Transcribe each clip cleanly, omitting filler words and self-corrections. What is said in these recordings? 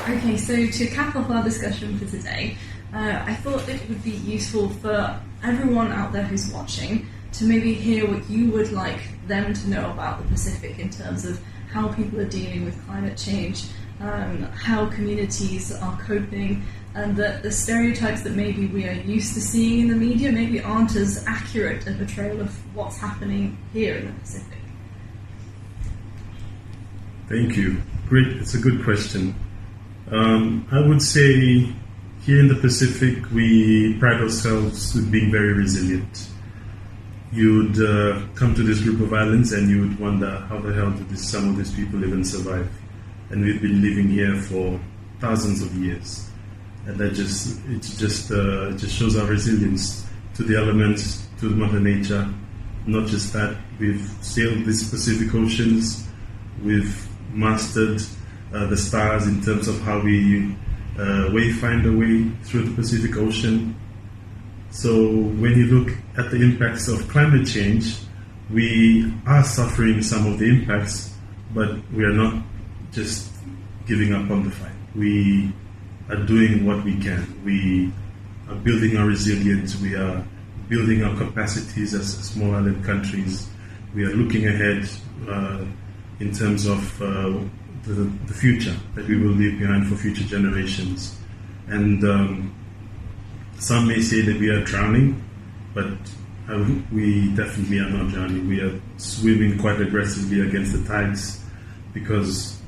Okay, so to cap off our discussion for today, I thought it would be useful for everyone out there who's watching to maybe hear what you would like them to know about the Pacific in terms of how people are dealing with climate change, how communities are coping, and that the stereotypes that maybe we are used to seeing in the media maybe aren't as accurate a portrayal of what's happening here in the Pacific. Thank you. Great, it's a good question. I would say here in the Pacific we pride ourselves with being very resilient. You'd come to this group of islands and you would wonder how the hell did some of these people even survive? And we've been living here for thousands of years. And that just shows our resilience to the elements, to Mother Nature. Not just that, we've sailed these Pacific oceans, we've mastered the stars in terms of how we find a way through the Pacific Ocean. So when you look at the impacts of climate change, we are suffering some of the impacts, but we are not just giving up on the fight. We are doing what we can. We are building our resilience. We are building our capacities as small island countries. We are looking ahead in terms of the future that we will leave behind for future generations. And some may say that we are drowning, but we definitely are not drowning. We are swimming quite aggressively against the tides because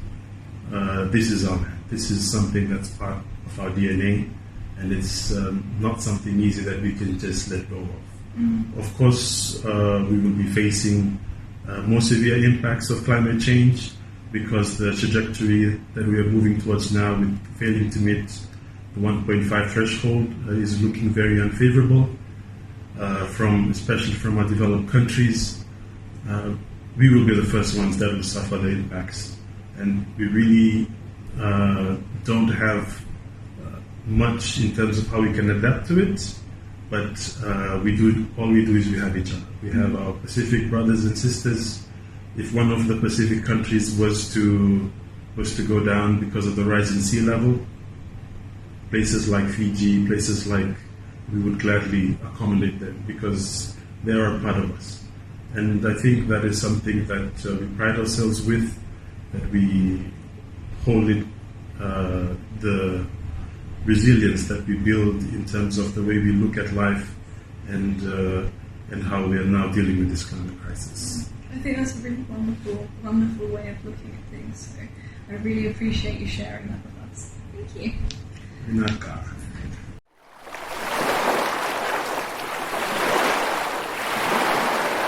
this is our land. This is something that's part of our DNA, and it's not something easy that we can just let go of. Of course, we will be facing more severe impacts of climate change because the trajectory that we are moving towards now with failing to meet the 1.5 threshold is looking very unfavorable, especially from our developed countries. We will be the first ones that will suffer the impacts, and we really don't have much in terms of how we can adapt to it, but all we do is we have each other. We have our Pacific brothers and sisters. If one of the Pacific countries was to go down because of the rise in sea level, places like Fiji, places like, we would gladly accommodate them because they are a part of us. And I think that is something that we pride ourselves with, that we hold it, the resilience that we build in terms of the way we look at life and how we are now dealing with this climate crisis. I think that's a really wonderful way of looking at things. So I really appreciate you sharing that with us. Thank you. Naka.